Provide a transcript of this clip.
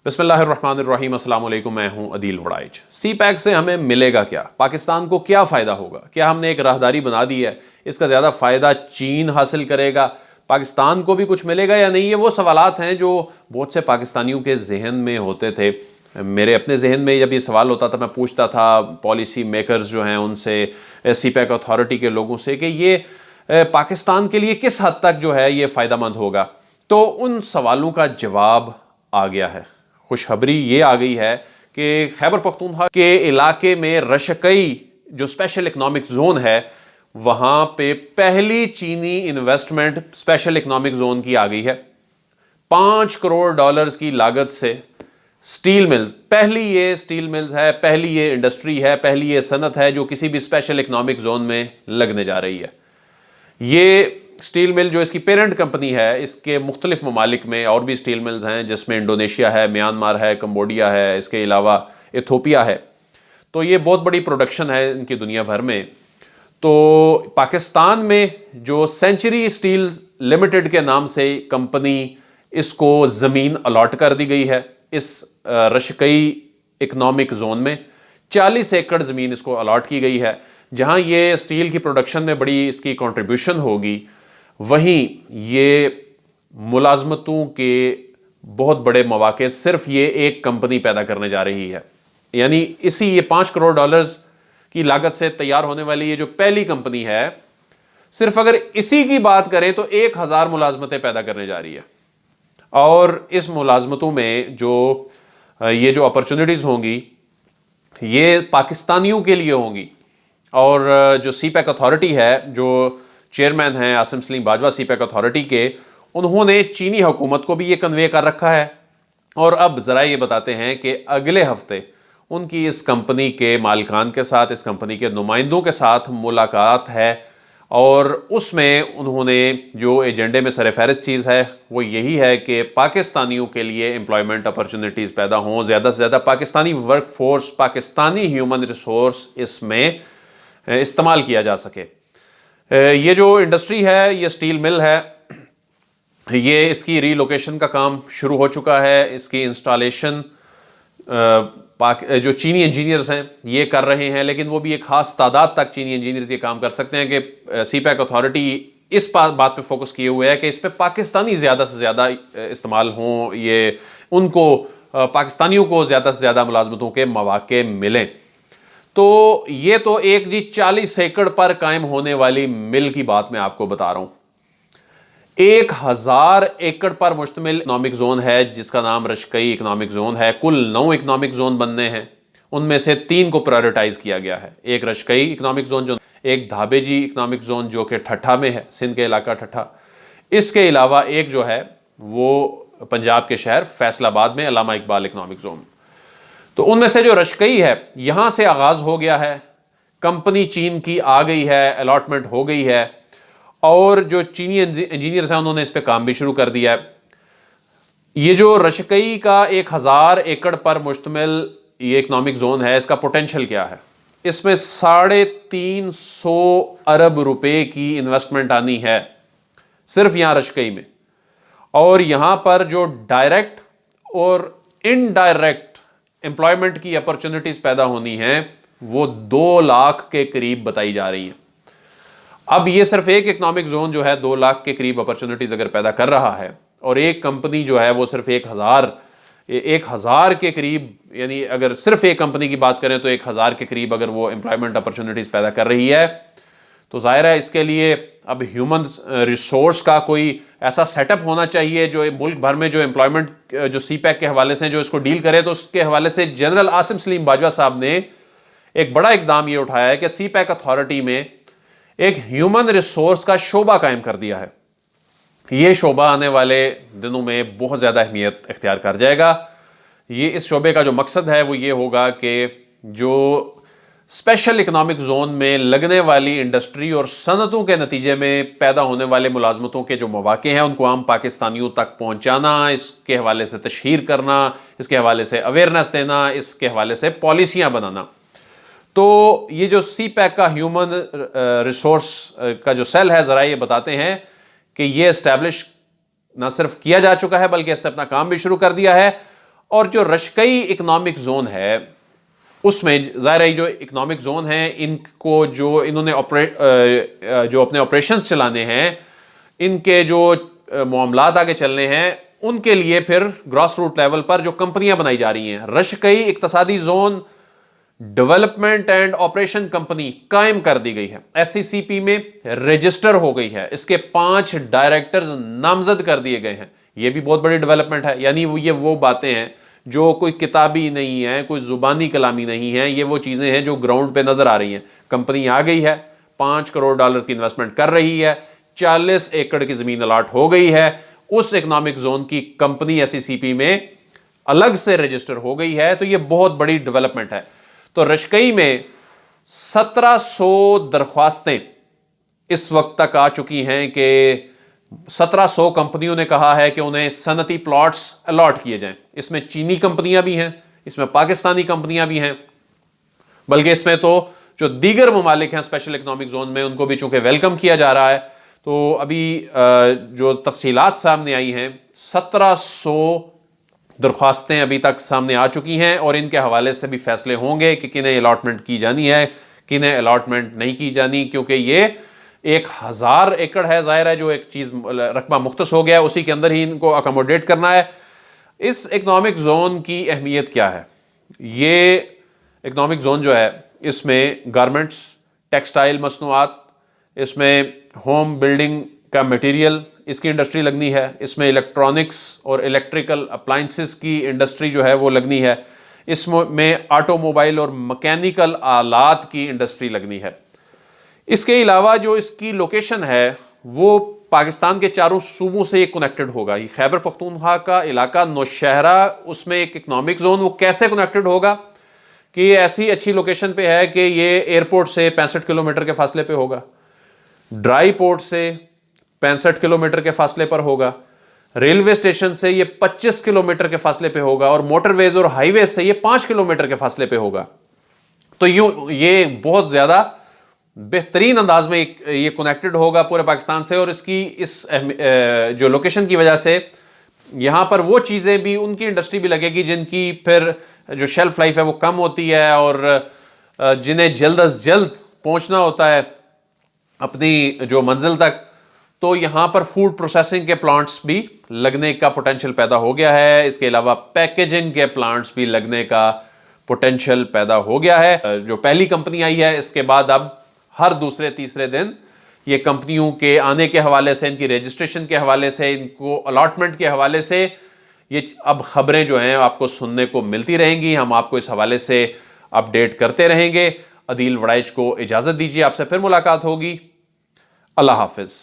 बिस्मिल्लाहिर्रहमानिर्रहीम, अस्सलाम वालेकुम। मैं हूं अदील वड़ाइच। सी पैक से हमें मिलेगा क्या, पाकिस्तान को क्या फ़ायदा होगा, क्या हमने एक राहदारी बना दी है, इसका ज़्यादा फ़ायदा चीन हासिल करेगा, पाकिस्तान को भी कुछ मिलेगा या नहीं? ये वो सवालात हैं जो बहुत से पाकिस्तानियों के जहन में होते थे। मेरे अपने जहन में जब ये सवाल होता था, मैं पूछता था पॉलिसी मेकर्स जो हैं उनसे, सी पैक अथॉरिटी के लोगों से, कि ये पाकिस्तान के लिए किस हद तक जो है ये फ़ायदेमंद होगा। तो उन सवालों का जवाब आ गया है। खुशखबरी ये आ गई है कि खैबर पख्तूनख्वा के इलाके में रशकई जो स्पेशल इकनॉमिक जोन है, वहां पे पहली चीनी इन्वेस्टमेंट स्पेशल इकनॉमिक जोन की आ गई है। $5 करोड़ की लागत से स्टील मिल्स, पहली ये स्टील मिल्स है, पहली ये इंडस्ट्री है, पहली ये सनत है जो किसी भी स्पेशल इकनॉमिक जोन में लगने जा रही है। ये स्टील मिल जो इसकी पेरेंट कंपनी है, इसके मुख्तलिफ ममालिक में और भी स्टील मिल्स हैं, जिसमें इंडोनेशिया है, म्यांमार है, कंबोडिया है, इसके अलावा इथोपिया है। तो ये बहुत बड़ी प्रोडक्शन है इनकी दुनिया भर में। तो पाकिस्तान में जो सेंचुरी स्टील लिमिटेड के नाम से कंपनी, इसको ज़मीन अलॉट कर दी गई है इस रशकई इकनॉमिक जोन में। 40 एकड़ ज़मीन इसको अलॉट की गई है, जहां ये स्टील की प्रोडक्शन में बड़ी इसकी कंट्रीब्यूशन होगी। वहीं ये मुलाजमतों के बहुत बड़े मौके सिर्फ ये एक कंपनी पैदा करने जा रही है। यानी इसी ये $5 करोड़ की लागत से तैयार होने वाली ये जो पहली कंपनी है, सिर्फ अगर इसी की बात करें तो 1000 मुलाजमतें पैदा करने जा रही है। और इस मुलाजमतों में जो ये जो अपॉर्चुनिटीज़ होंगी, ये पाकिस्तानियों के लिए होंगी। और जो सी पैक अथॉरिटी है, जो चेयरमैन हैं आसिम सलीम बाजवा सी पैक अथॉरिटी के, उन्होंने चीनी हुकूमत को भी ये कन्वे कर रखा है। और अब ज़रा ये बताते हैं कि अगले हफ्ते उनकी इस कंपनी के मालिकान के साथ, इस कंपनी के नुमाइंदों के साथ मुलाकात है। और उसमें उन्होंने जो एजेंडे में सरफहरिस्त चीज़ है वो यही है कि पाकिस्तानियों के लिए एम्प्लॉयमेंट अपॉर्चुनिटीज़ पैदा हों, ज़्यादा से ज़्यादा Pakistani work force, Pakistani human resource इसमें इस्तेमाल किया जा सके। ये जो इंडस्ट्री है, ये स्टील मिल है, ये इसकी रीलोकेशन का काम शुरू हो चुका है। इसकी इंस्टॉलेशन जो चीनी इंजीनियर्स हैं ये कर रहे हैं, लेकिन वो भी एक ख़ास तादाद तक चीनी इंजीनियर्स ये काम कर सकते हैं। कि सी पैक अथॉरिटी इस बात पे फोकस किए हुए है कि इस पे पाकिस्तानी ज़्यादा से ज़्यादा इस्तेमाल हों, ये उनको पाकिस्तानियों को ज़्यादा से ज़्यादा मुलाजमतों के मौके मिलें। तो ये तो एक जी 40 एकड़ पर कायम होने वाली मिल की बात मैं आपको बता रहा हूं। 1000 एकड़ पर मुश्तमिल इकनॉमिक जोन है जिसका नाम रशकई इकनॉमिक जोन है। कुल 9 इकनॉमिक जोन बनने हैं, उनमें से 3 को प्रायोरिटाइज किया गया है। एक रशकई इकनॉमिक जोन, जो एक धाबेजी इकनॉमिक जोन जो कि ठट्ठा में है, सिंध के इलाका ठट्ठा। इसके अलावा एक जो है वो पंजाब के शहर फैसलाबाद में अल्लामा इकबाल इकनॉमिक जोन। तो उनमें से जो रशकई है, यहां से आगाज हो गया है, कंपनी चीन की आ गई है, अलॉटमेंट हो गई है, और जो चीनी इंजीनियर्स हैं उन्होंने इस पे काम भी शुरू कर दिया है। ये जो रशकई का 1000 एकड़ पर मुश्तमिल ये इकनॉमिक जोन है, इसका पोटेंशियल क्या है? इसमें 350 अरब रुपए की इन्वेस्टमेंट आनी है सिर्फ यहां रशकई में। और यहां पर जो डायरेक्ट और इनडायरेक्ट एम्प्लॉयमेंट की अपॉर्चुनिटीज पैदा होनी है वो 2 लाख के करीब बताई जा रही हैं। अब ये सिर्फ एक इकनॉमिक जोन जो है 2 लाख के करीब अपॉर्चुनिटीज अगर पैदा कर रहा है, और एक कंपनी जो है वो सिर्फ 1000 के करीब, यानी अगर सिर्फ एक कंपनी की बात करें तो 1000 के करीब अगर वो एम्प्लॉयमेंट अपॉर्चुनिटीज पैदा कर रही है, तो जाहिर है इसके लिए अब ह्यूमन रिसोर्स का कोई ऐसा सेटअप होना चाहिए जो मुल्क भर में जो एम्प्लॉयमेंट जो सी पैक के हवाले से जो इसको डील करे। तो उसके हवाले से जनरल आसिम सलीम बाजवा साहब ने एक बड़ा इकदाम ये उठाया है कि सी पैक अथॉरिटी में एक ह्यूमन रिसोर्स का शोबा कायम कर दिया है। ये शोबा आने वाले दिनों में बहुत ज़्यादा अहमियत इख्तियार कर जाएगा। ये इस शोबे का जो मकसद है वो ये होगा कि जो स्पेशल इकनॉमिक जोन में लगने वाली इंडस्ट्री और सनतों के नतीजे में पैदा होने वाले मुलाजमतों के जो मौके हैं उनको आम पाकिस्तानियों तक पहुंचाना, इसके हवाले से तशहीर करना, इसके हवाले से अवेयरनेस देना, इसके हवाले से पॉलिसियां बनाना। तो ये जो सी पैक का ह्यूमन रिसोर्स का जो सेल है, ज़रा ये बताते हैं कि ये इस्टेब्लिश ना सिर्फ किया जा चुका है बल्कि इसने अपना काम भी शुरू कर दिया है। और जो रशकई इकोनॉमिक जोन है उसमें ज़ाहिर है जो इकोनॉमिक जोन है इनको जो इन्होंने जो अपने ऑपरेशंस चलाने हैं, इनके जो मामलात आगे चलने हैं, उनके लिए फिर ग्रॉस रूट लेवल पर जो कंपनियां बनाई जा रही हैं, रशकई इक्तसादी zone development and operation company कायम कर दी गई है, एससीसीपी में रजिस्टर हो गई है, इसके 5 डायरेक्टर्स नामजद कर दिए गए हैं। यह भी बहुत बड़ी डेवलपमेंट है। यानी ये वो बातें हैं जो कोई किताबी नहीं है, कोई जुबानी कलामी नहीं है, ये वो चीजें हैं जो ग्राउंड पे नजर आ रही हैं। कंपनी आ गई है, $5 करोड़ की इन्वेस्टमेंट कर रही है, 40 एकड़ की जमीन अलॉट हो गई है, उस इकोनॉमिक जोन की कंपनी एससीसीपी में अलग से रजिस्टर हो गई है। तो ये बहुत बड़ी डेवलपमेंट है। तो रशकई में 1700 दरख्वास्तें इस वक्त तक आ चुकी हैं कि 1700 कंपनियों ने कहा है कि उन्हें सनती प्लॉट्स अलॉट किए जाएं। इसमें चीनी कंपनियां भी हैं, इसमें पाकिस्तानी कंपनियां भी हैं, बल्कि इसमें तो जो दीगर ममालिक हैं स्पेशल इकोनॉमिक जोन में, उनको भी चूंकि वेलकम किया जा रहा है। तो अभी जो तफसीलात सामने आई हैं, 1700 दरख्वास्तें अभी तक सामने आ चुकी हैं और इनके हवाले से भी फैसले होंगे कि किन्हें अलॉटमेंट की जानी है, किन्हें अलॉटमेंट नहीं की जानी, क्योंकि ये 1000 एकड़ है, जाहिर है जो एक चीज़ रकबा मुख्तस हो गया, उसी के अंदर ही इनको अकोमोडेट करना है। इस इकोनॉमिक जोन की अहमियत क्या है? ये इकोनॉमिक जोन जो है, इसमें गारमेंट्स, टेक्सटाइल मसनूआत, इसमें होम बिल्डिंग का मटेरियल, इसकी इंडस्ट्री लगनी है, इसमें इलेक्ट्रॉनिक्स और इलेक्ट्रिकल अप्लाइंसेस की इंडस्ट्री जो है वो लगनी है, इसमें ऑटोमोबाइल और मैकेनिकल आलात की इंडस्ट्री लगनी है। इसके अलावा जो इसकी लोकेशन है वो पाकिस्तान के चारों सूबों से ये कनेक्टेड होगा। ये खैबर पख्तूनख्वा का इलाका नौशहरा, उसमें एक इकोनॉमिक जोन, वो कैसे कनेक्टेड होगा कि ये ऐसी अच्छी लोकेशन पे है कि ये एयरपोर्ट से 65 किलोमीटर के फासले पे होगा, ड्राई पोर्ट से 65 किलोमीटर के फासले पर होगा, रेलवे स्टेशन से ये 25 किलोमीटर के फासले पे होगा, और मोटरवेज और हाईवे से ये 5 किलोमीटर के फासले पे होगा। तो ये बहुत ज्यादा बेहतरीन अंदाज में ये कनेक्टेड होगा पूरे पाकिस्तान से। और इसकी इस जो लोकेशन की वजह से यहां पर वो चीजें भी, उनकी इंडस्ट्री भी लगेगी जिनकी फिर जो शेल्फ लाइफ है वो कम होती है और जिन्हें जल्द अज जल्द पहुंचना होता है अपनी जो मंजिल तक। तो यहां पर फूड प्रोसेसिंग के प्लांट्स भी लगने का पोटेंशियल पैदा हो गया है। इसके अलावा पैकेजिंग के प्लांट्स भी लगने का पोटेंशियल पैदा हो गया है। जो पहली कंपनी आई है, इसके बाद अब हर दूसरे तीसरे दिन ये कंपनियों के आने के हवाले से, इनकी रजिस्ट्रेशन के हवाले से, इनको अलॉटमेंट के हवाले से ये अब खबरें जो हैं आपको सुनने को मिलती रहेंगी। हम आपको इस हवाले से अपडेट करते रहेंगे। अदील वड़ाइच को इजाज़त दीजिए, आपसे फिर मुलाकात होगी। अल्लाह हाफिज़।